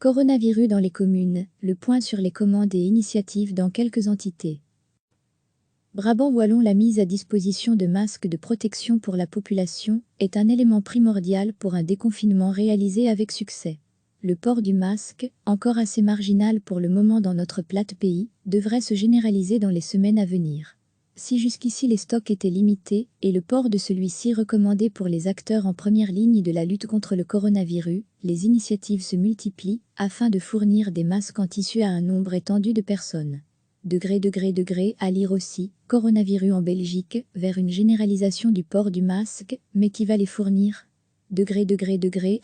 Coronavirus dans les communes, le point sur les commandes et initiatives dans quelques entités. Brabant Wallon. La mise à disposition de masques de protection pour la population est un élément primordial pour un déconfinement réalisé avec succès. Le port du masque, encore assez marginal pour le moment dans notre plate pays, devrait se généraliser dans les semaines à venir. Si jusqu'ici les stocks étaient limités et le port de celui-ci recommandé pour les acteurs en première ligne de la lutte contre le coronavirus, les initiatives se multiplient afin de fournir des masques en tissu à un nombre étendu de personnes. À lire aussi, coronavirus en Belgique, vers une généralisation du port du masque, mais qui va les fournir ?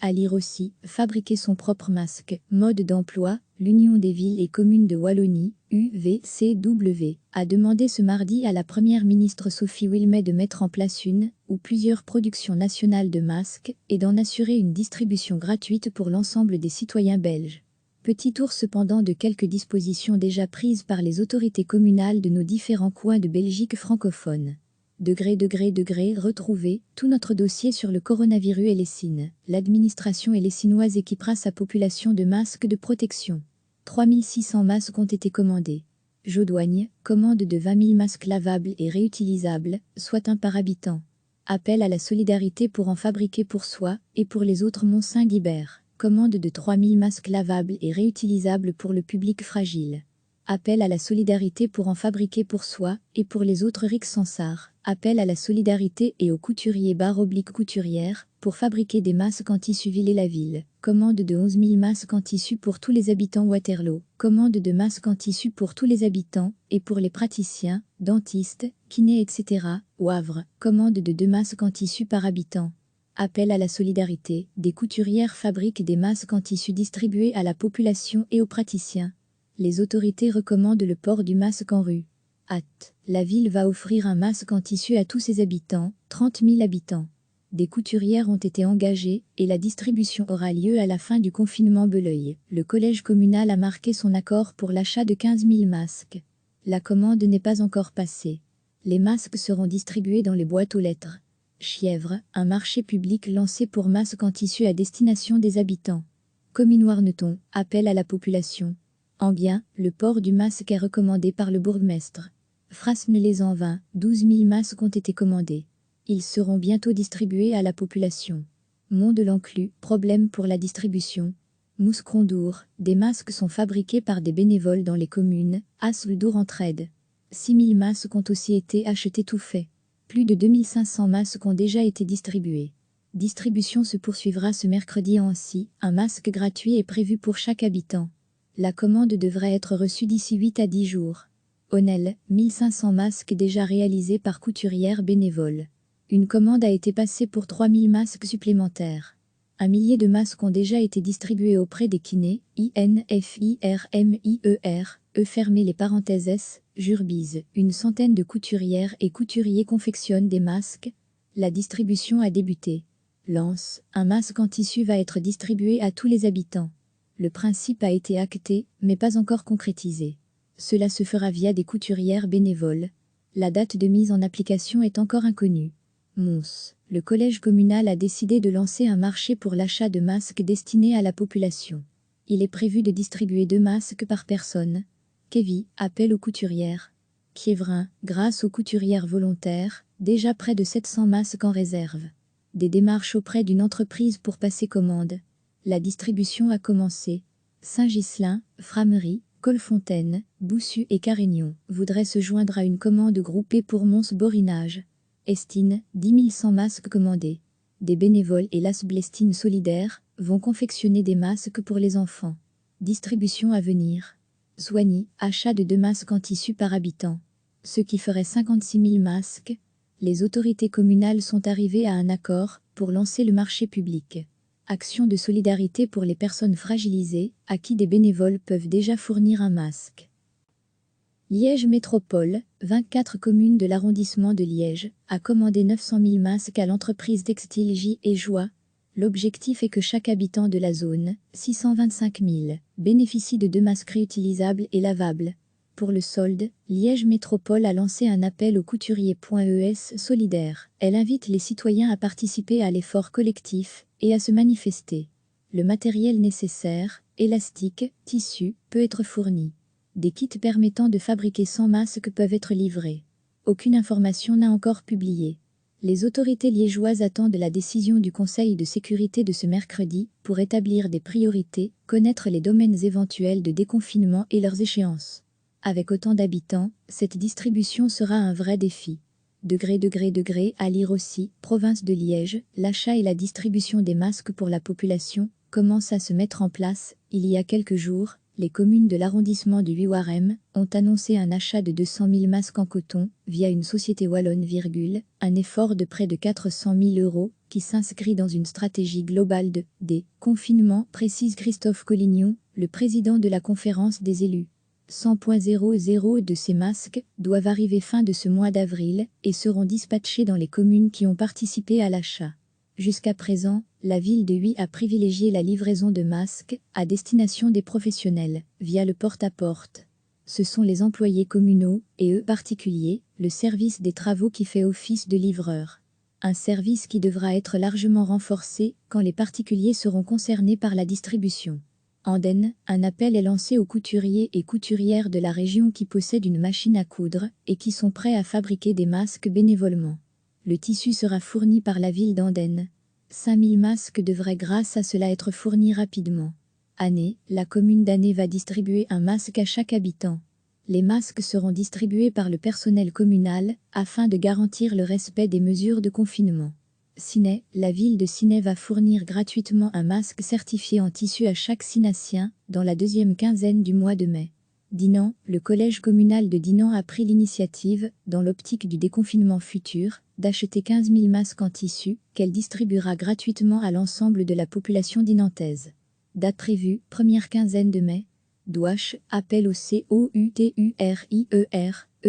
À lire aussi, fabriquer son propre masque, mode d'emploi, l'Union des villes et communes de Wallonie, UVCW, a demandé ce mardi à la première ministre Sophie Wilmès de mettre en place une ou plusieurs productions nationales de masques et d'en assurer une distribution gratuite pour l'ensemble des citoyens belges. Petit tour cependant de quelques dispositions déjà prises par les autorités communales de nos différents coins de Belgique francophone. Retrouver tout notre dossier sur le coronavirus et l'Essine. L'administration élessinoise équipera sa population de masques de protection. 3600 masques ont été commandés. Jodoigne, commande de 20 000 masques lavables et réutilisables, soit un par habitant. Appel à la solidarité pour en fabriquer pour soi et pour les autres. Mont-Saint-Guibert. Commande de 3 000 masques lavables et réutilisables pour le public fragile. Appel à la solidarité pour en fabriquer pour soi et pour les autres. Rixensart. Appel à la solidarité et aux couturiers /couturières pour fabriquer des masques en tissu Ville-et-la-Ville. Commande de 11 000 masques en tissu pour tous les habitants. Waterloo. Commande de masques en tissu pour tous les habitants et pour les praticiens, dentistes, kinés, etc. Au Havre. Commande de 2 masques en tissu par habitant. Appel à la solidarité. Des couturières fabriquent des masques en tissu distribués à la population et aux praticiens. Les autorités recommandent le port du masque en rue. Hâte. La ville va offrir un masque en tissu à tous ses habitants, 30 000 habitants. Des couturières ont été engagées et la distribution aura lieu à la fin du confinement. Belœil. Le collège communal a marqué son accord pour l'achat de 15 000 masques. La commande n'est pas encore passée. Les masques seront distribués dans les boîtes aux lettres. Chièvre, un marché public lancé pour masques en tissu à destination des habitants. Comines-Warneton, appel à la population. Enghien, le port du masque est recommandé par le bourgmestre. Frasnes-les-Anvins, 12 000 masques ont été commandés. Ils seront bientôt distribués à la population. Mont-de-l'Enclus, problème pour la distribution. Mouscrondour, des masques sont fabriqués par des bénévoles dans les communes. Asseldour Entraide. 6 000 masques ont aussi été achetés. Tout fait. Plus de 2 500 masques ont déjà été distribués. Distribution se poursuivra ce mercredi à Ancy. Un masque gratuit est prévu pour chaque habitant. La commande devrait être reçue d'ici 8 à 10 jours. Onel, 1500 masques déjà réalisés par couturières bénévoles. Une commande a été passée pour 3000 masques supplémentaires. 1 millier de masques ont déjà été distribués auprès des kinés, fermez les parenthèses, Jurbise. Une centaine de couturières et couturiers confectionnent des masques. La distribution a débuté. Lens, un masque en tissu va être distribué à tous les habitants. Le principe a été acté, mais pas encore concrétisé. Cela se fera via des couturières bénévoles. La date de mise en application est encore inconnue. Mons, le collège communal a décidé de lancer un marché pour l'achat de masques destinés à la population. Il est prévu de distribuer 2 masques par personne. Kévy, appel aux couturières. Kievrin, grâce aux couturières volontaires, déjà près de 700 masques en réserve. Des démarches auprès d'une entreprise pour passer commande. La distribution a commencé. Saint-Ghislain, Frameries, Colfontaine, Boussu et Carignon voudraient se joindre à une commande groupée pour Mons-Borinage. Estine, 10 100 masques commandés. Des bénévoles et l'As Blestine Solidaire vont confectionner des masques pour les enfants. Distribution à venir. Soigny, achat de 2 masques en tissu par habitant. Ce qui ferait 56 000 masques. Les autorités communales sont arrivées à un accord pour lancer le marché public. Action de solidarité pour les personnes fragilisées, à qui des bénévoles peuvent déjà fournir un masque. Liège Métropole, 24 communes de l'arrondissement de Liège, a commandé 900 000 masques à l'entreprise textile J et Joie. L'objectif est que chaque habitant de la zone, 625 000, bénéficie de 2 masques réutilisables et lavables. Pour le solde, Liège Métropole a lancé un appel au couturier.es solidaire. Elle invite les citoyens à participer à l'effort collectif et à se manifester. Le matériel nécessaire, élastique, tissu, peut être fourni. Des kits permettant de fabriquer 100 masques peuvent être livrés. Aucune information n'a encore publié. Les autorités liégeoises attendent la décision du Conseil de sécurité de ce mercredi pour établir des priorités, connaître les domaines éventuels de déconfinement et leurs échéances. Avec autant d'habitants, cette distribution sera un vrai défi. À lire aussi, province de Liège, l'achat et la distribution des masques pour la population commencent à se mettre en place. Il y a quelques jours, les communes de l'arrondissement du Haut-Warem ont annoncé un achat de 200 000 masques en coton via une société wallonne, un effort de près de 400 000 € qui s'inscrit dans une stratégie globale de déconfinement, précise Christophe Collignon, le président de la conférence des élus. 100,00 de ces masques doivent arriver fin de ce mois d'avril et seront dispatchés dans les communes qui ont participé à l'achat. Jusqu'à présent, la ville de Huy a privilégié la livraison de masques à destination des professionnels, via le porte-à-porte. Ce sont les employés communaux, et eux particuliers, le service des travaux qui fait office de livreur. Un service qui devra être largement renforcé quand les particuliers seront concernés par la distribution. Andenne, un appel est lancé aux couturiers et couturières de la région qui possèdent une machine à coudre et qui sont prêts à fabriquer des masques bénévolement. Le tissu sera fourni par la ville d'Andenne. 5000 masques devraient grâce à cela être fournis rapidement. Année, la commune d'Année va distribuer un masque à chaque habitant. Les masques seront distribués par le personnel communal afin de garantir le respect des mesures de confinement. Ciney, la ville de Ciney va fournir gratuitement un masque certifié en tissu à chaque Cinassien dans la deuxième quinzaine du mois de mai. Dinan, le collège communal de Dinan a pris l'initiative, dans l'optique du déconfinement futur, d'acheter 15 000 masques en tissu, qu'elle distribuera gratuitement à l'ensemble de la population dinantaise. Date prévue, première quinzaine de mai. Douache, appel au COUTURIER,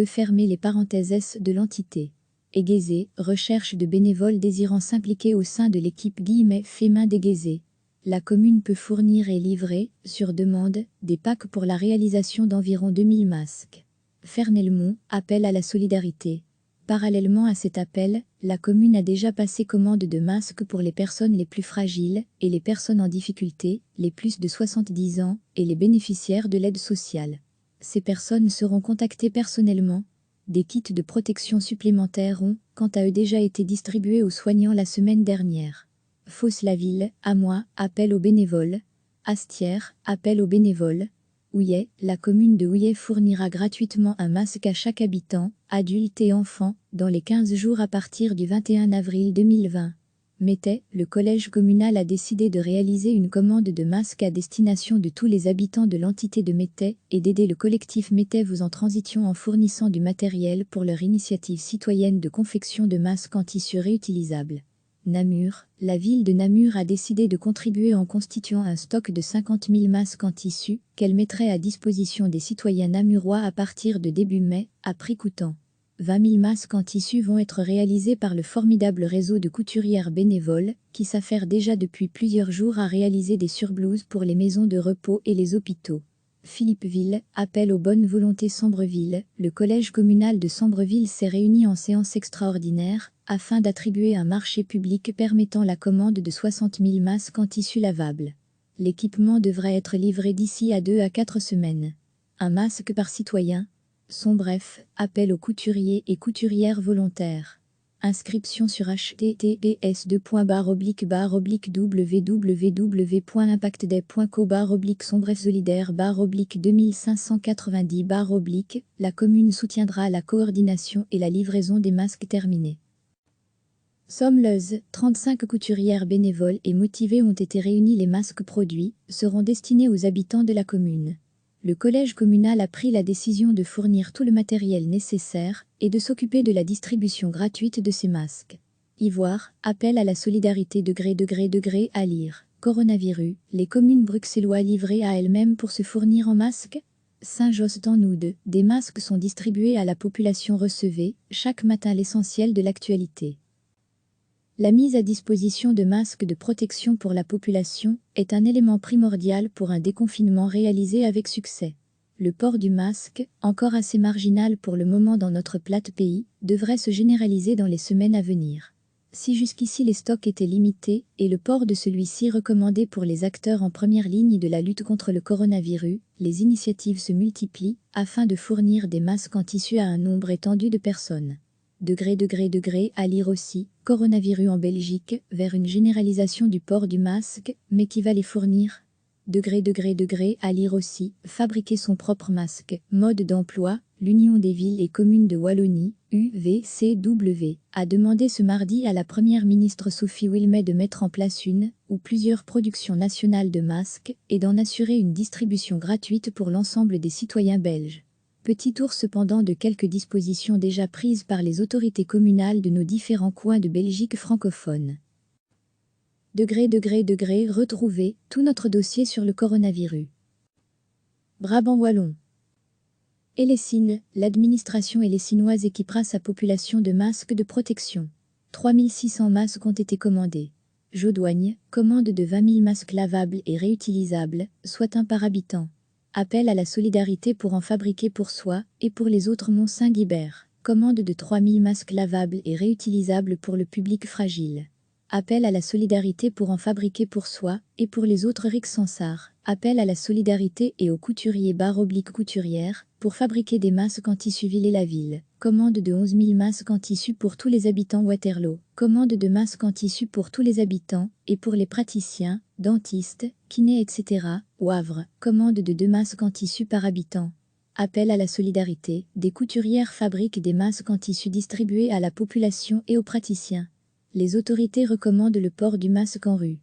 fermer les parenthèses S de l'entité. Aiguezé, recherche de bénévoles désirant s'impliquer au sein de l'équipe Fémin d'Aiguezé. La commune peut fournir et livrer, sur demande, des packs pour la réalisation d'environ 2000 masques. Fernelmont, appel à la solidarité. Parallèlement à cet appel, la commune a déjà passé commande de masques pour les personnes les plus fragiles et les personnes en difficulté, les plus de 70 ans et les bénéficiaires de l'aide sociale. Ces personnes seront contactées personnellement. Des kits de protection supplémentaires ont, quant à eux, déjà été distribués aux soignants la semaine dernière. Fos-la-Ville, Amoy, appel aux bénévoles. Astières, appel aux bénévoles. Houillet, la commune de Houillet fournira gratuitement un masque à chaque habitant, adulte et enfant, dans les 15 jours à partir du 21 avril 2020. Mettey, le collège communal a décidé de réaliser une commande de masques à destination de tous les habitants de l'entité de Mettey et d'aider le collectif Mettey Vous en Transition en fournissant du matériel pour leur initiative citoyenne de confection de masques en tissu réutilisable. Namur, la ville de Namur a décidé de contribuer en constituant un stock de 50 000 masques en tissu qu'elle mettrait à disposition des citoyens namurois à partir de début mai, à prix coûtant. 20 000 masques en tissu vont être réalisés par le formidable réseau de couturières bénévoles qui s'affairent déjà depuis plusieurs jours à réaliser des surblouses pour les maisons de repos et les hôpitaux. Philippeville, appel aux bonnes volontés Sambreville, le collège communal de Sambreville s'est réuni en séance extraordinaire afin d'attribuer un marché public permettant la commande de 60 000 masques en tissu lavable. L'équipement devrait être livré d'ici à 2 à 4 semaines. Un masque par citoyen. Bref, appel aux couturiers et couturières volontaires. Inscription sur https://www.impactday.co/sombref-solidaire/2590/. La commune soutiendra la coordination et la livraison des masques terminés. Somme-Leuze, 35 couturières bénévoles et motivées ont été réunies. Les masques produits seront destinés aux habitants de la commune. Le collège communal a pris la décision de fournir tout le matériel nécessaire et de s'occuper de la distribution gratuite de ces masques. Ivoire, appel à la solidarité à lire. Coronavirus, les communes bruxellois livrées à elles-mêmes pour se fournir en masques. Saint-Josse-d'en-Oude, des masques sont distribués à la population. Recevez, chaque matin, l'essentiel de l'actualité. La mise à disposition de masques de protection pour la population est un élément primordial pour un déconfinement réalisé avec succès. Le port du masque, encore assez marginal pour le moment dans notre plate pays, devrait se généraliser dans les semaines à venir. Si jusqu'ici les stocks étaient limités et le port de celui-ci recommandé pour les acteurs en première ligne de la lutte contre le coronavirus, les initiatives se multiplient afin de fournir des masques en tissu à un nombre étendu de personnes. À lire aussi, coronavirus en Belgique, vers une généralisation du port du masque, mais qui va les fournir? À lire aussi, fabriquer son propre masque, mode d'emploi, l'Union des villes et communes de Wallonie, UVCW, a demandé ce mardi à la première ministre Sophie Wilmès de mettre en place une ou plusieurs productions nationales de masques et d'en assurer une distribution gratuite pour l'ensemble des citoyens belges. Petit tour cependant de quelques dispositions déjà prises par les autorités communales de nos différents coins de Belgique francophone. Retrouvez tout notre dossier sur le coronavirus. Brabant wallon. Hellesine, l'administration hellesinoise équipera sa population de masques de protection. 3600 masques ont été commandés. Jodoigne, commande de 20 000 masques lavables et réutilisables, soit un par habitant. Appel à la solidarité pour en fabriquer pour soi et pour les autres Mont-Saint-Guibert. Commande de 3000 masques lavables et réutilisables pour le public fragile. Appel à la solidarité pour en fabriquer pour soi et pour les autres Rixensart. Appel à la solidarité et aux couturiers /couturières pour fabriquer des masques en tissu ville et la ville. Commande de 11 000 masques en tissu pour tous les habitants Waterloo. Commande de masques en tissu pour tous les habitants et pour les praticiens, dentistes, kinés, etc. Wavre. Commande de 2 masques en tissu par habitant. Appel à la solidarité. Des couturières fabriquent des masques en tissu distribués à la population et aux praticiens. Les autorités recommandent le port du masque en rue.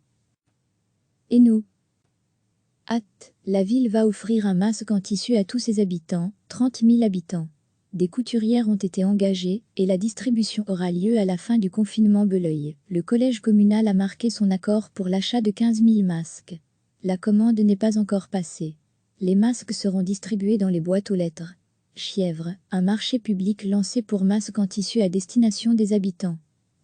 Et nous? La ville va offrir un masque en tissu à tous ses habitants, 30 000 habitants. Des couturières ont été engagées et la distribution aura lieu à la fin du confinement Belœil. Le collège communal a marqué son accord pour l'achat de 15 000 masques. La commande n'est pas encore passée. Les masques seront distribués dans les boîtes aux lettres. Chièvre, un marché public lancé pour masques en tissu à destination des habitants.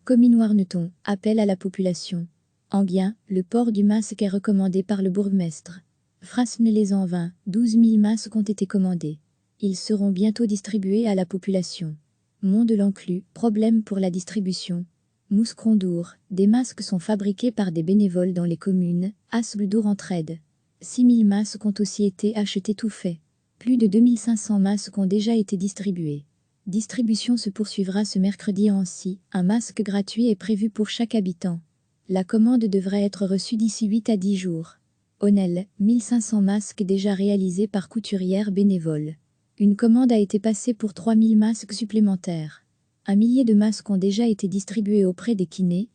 Comines-Warneton, appel à la population. Enghien, le port du masque est recommandé par le bourgmestre. Frasnes-les-Anvins, 12 000 masques ont été commandés. Ils seront bientôt distribués à la population. Mont-de-l'Enclus, problème pour la distribution. Mouscrondour, des masques sont fabriqués par des bénévoles dans les communes. Asbledour-Entraide. 6 000 masques ont aussi été achetés tout fait. Plus de 2 500 masques ont déjà été distribués. Distribution se poursuivra ce mercredi à Ancy. Un masque gratuit est prévu pour chaque habitant. La commande devrait être reçue d'ici 8 à 10 jours. Onel, 1500 masques déjà réalisés par couturières bénévoles. Une commande a été passée pour 3000 masques supplémentaires. 1 millier de masques ont déjà été distribués auprès des kinés,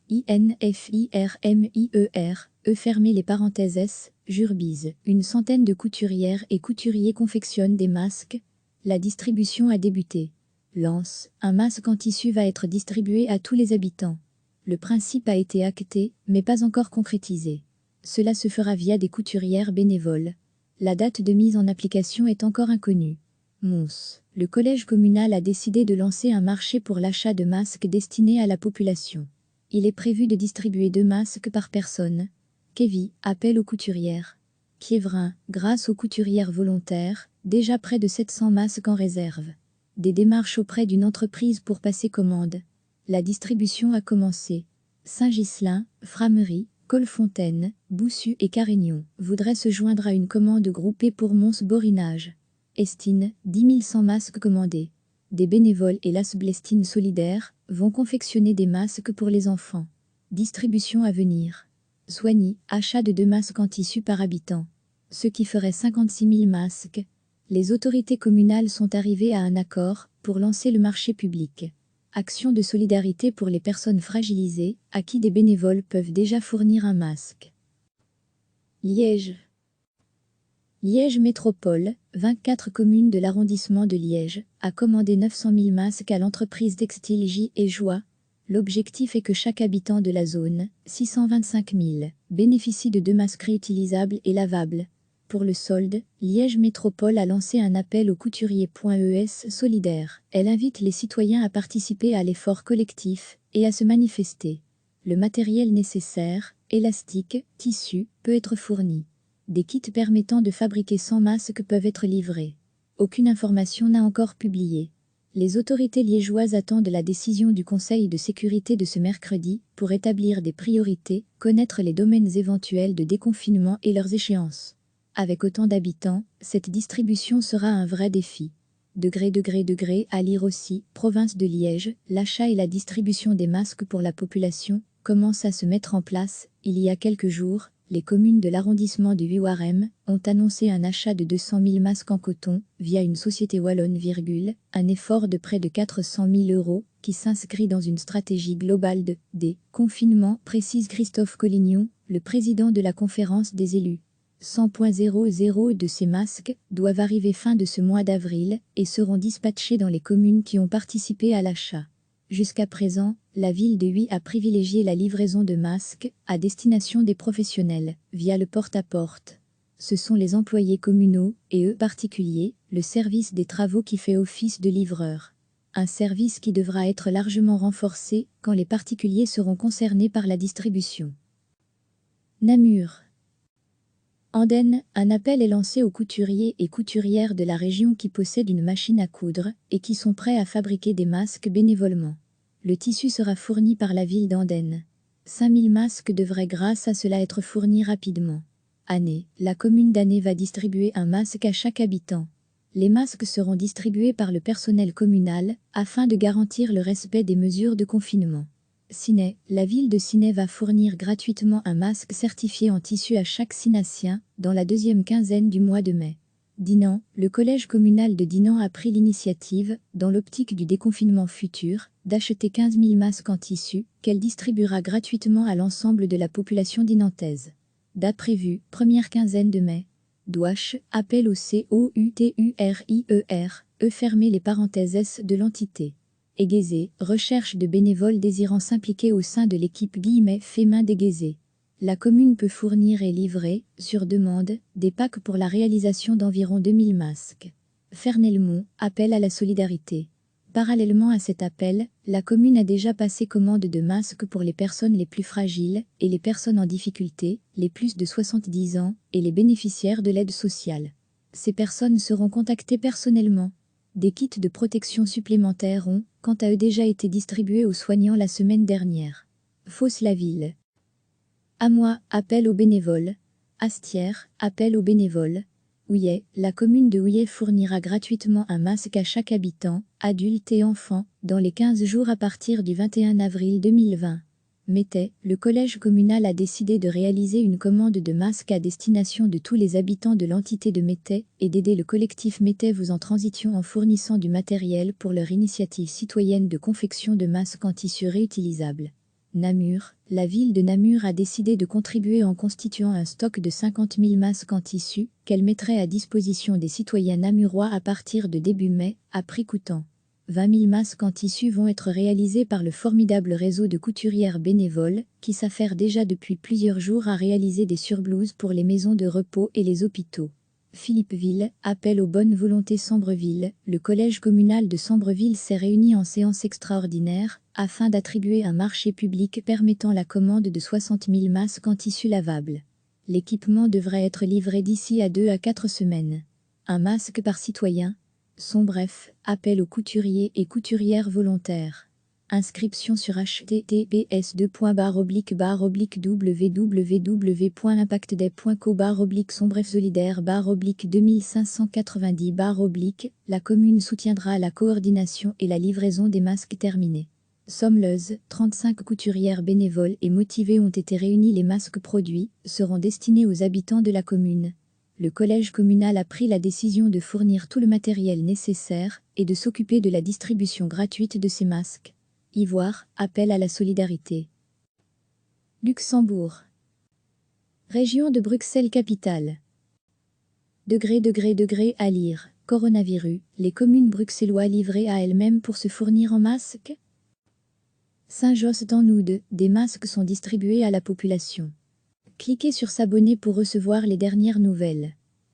fermez les parenthèses, Jurbise. Une centaine de couturières et couturiers confectionnent des masques. La distribution a débuté. Lens, un masque en tissu va être distribué à tous les habitants. Le principe a été acté, mais pas encore concrétisé. Cela se fera via des couturières bénévoles. La date de mise en application est encore inconnue. Mons, le collège communal a décidé de lancer un marché pour l'achat de masques destinés à la population. Il est prévu de distribuer 2 masques par personne. Kévy, appel aux couturières. Kievrin, grâce aux couturières volontaires, déjà près de 700 masques en réserve. Des démarches auprès d'une entreprise pour passer commande. La distribution a commencé. Saint-Ghislain, Frameries, Colfontaine, Boussu et Carignon voudraient se joindre à une commande groupée pour Mons-Borinage. Estine, 10 100 masques commandés. Des bénévoles et l'Asblestine solidaire vont confectionner des masques pour les enfants. Distribution à venir. Soigny, achat de 2 masques en tissu par habitant. Ce qui ferait 56 000 masques. Les autorités communales sont arrivées à un accord pour lancer le marché public. Action de solidarité pour les personnes fragilisées, à qui des bénévoles peuvent déjà fournir un masque. Liège. Liège Métropole, 24 communes de l'arrondissement de Liège, a commandé 900 000 masques à l'entreprise textile J et Joie. L'objectif est que chaque habitant de la zone, 625 000, bénéficie de 2 masques réutilisables et lavables. Pour le solde, Liège Métropole a lancé un appel aux couturiers.es solidaire. Elle invite les citoyens à participer à l'effort collectif et à se manifester. Le matériel nécessaire, élastique, tissu, peut être fourni. Des kits permettant de fabriquer 100 masques peuvent être livrés. Aucune information n'a encore publié. Les autorités liégeoises attendent la décision du Conseil de sécurité de ce mercredi pour établir des priorités, connaître les domaines éventuels de déconfinement et leurs échéances. Avec autant d'habitants, cette distribution sera un vrai défi. Degré à lire aussi, province de Liège, l'achat et la distribution des masques pour la population commencent à se mettre en place. Il y a quelques jours, les communes de l'arrondissement de Huarem ont annoncé un achat de 200 000 masques en coton via une société wallonne, un effort de près de 400 000 € qui s'inscrit dans une stratégie globale de déconfinement, précise Christophe Collignon, le président de la conférence des élus. 100,00 de ces masques doivent arriver fin de ce mois d'avril et seront dispatchés dans les communes qui ont participé à l'achat. Jusqu'à présent, la ville de Huy a privilégié la livraison de masques à destination des professionnels, via le porte-à-porte. Ce sont les employés communaux, et eux particuliers, le service des travaux qui fait office de livreur. Un service qui devra être largement renforcé quand les particuliers seront concernés par la distribution. Namur. Andenne, un appel est lancé aux couturiers et couturières de la région qui possèdent une machine à coudre et qui sont prêts à fabriquer des masques bénévolement. Le tissu sera fourni par la ville d'Andenne. 5000 masques devraient grâce à cela être fournis rapidement. Année, la commune d'Année va distribuer un masque à chaque habitant. Les masques seront distribués par le personnel communal afin de garantir le respect des mesures de confinement. Ciney, la ville de Ciney va fournir gratuitement un masque certifié en tissu à chaque Cinassien dans la deuxième quinzaine du mois de mai. Dinan, le collège communal de Dinan a pris l'initiative, dans l'optique du déconfinement futur, d'acheter 15 000 masques en tissu, qu'elle distribuera gratuitement à l'ensemble de la population dinantaise. Date prévue, première quinzaine de mai. Douache, appel au COUTURIER, fermer les parenthèses S de l'entité. Aiguezé, recherche de bénévoles désirant s'impliquer au sein de l'équipe fait main d'Aiguezé. La commune peut fournir et livrer, sur demande, des packs pour la réalisation d'environ 2000 masques. Fernelmont, appel à la solidarité. Parallèlement à cet appel, la commune a déjà passé commande de masques pour les personnes les plus fragiles et les personnes en difficulté, les plus de 70 ans et les bénéficiaires de l'aide sociale. Ces personnes seront contactées personnellement. Des kits de protection supplémentaires ont, quant à eux, déjà été distribués aux soignants la semaine dernière. Fos-la-Ville. Amois, appel aux bénévoles. Astières, appel aux bénévoles. Houillet, la commune de Houillet fournira gratuitement un masque à chaque habitant, adulte et enfant, dans les 15 jours à partir du 21 avril 2020. Mettey, le collège communal a décidé de réaliser une commande de masques à destination de tous les habitants de l'entité de Mettey et d'aider le collectif Mettey Vous en Transition en fournissant du matériel pour leur initiative citoyenne de confection de masques en tissu réutilisable. Namur, la ville de Namur a décidé de contribuer en constituant un stock de 50 000 masques en tissu qu'elle mettrait à disposition des citoyens namurois à partir de début mai, à prix coûtant. 20 000 masques en tissu vont être réalisés par le formidable réseau de couturières bénévoles qui s'affairent déjà depuis plusieurs jours à réaliser des surblouses pour les maisons de repos et les hôpitaux. Philippeville, appel aux bonnes volontés Sambreville, le collège communal de Sambreville s'est réuni en séance extraordinaire afin d'attribuer un marché public permettant la commande de 60 000 masques en tissu lavable. L'équipement devrait être livré d'ici à 2 à 4 semaines. Un masque par citoyen. Bref, appel aux couturiers et couturières volontaires. Inscription sur https://www.impactday.co/sombref-solidaire/2590/. La commune soutiendra la coordination et la livraison des masques terminés. Sommeuse, 35 couturières bénévoles et motivées ont été réunies. Les masques produits seront destinés aux habitants de la commune. Le collège communal a pris la décision de fournir tout le matériel nécessaire et de s'occuper de la distribution gratuite de ces masques. Ivoire, appel à la solidarité. Luxembourg. Région de Bruxelles-Capitale. Degré à lire. Coronavirus, les communes bruxellois livrées à elles-mêmes pour se fournir en masques. Saint-Josse-d'en-Oude, des masques sont distribués à la population. Cliquez sur s'abonner pour recevoir les dernières nouvelles.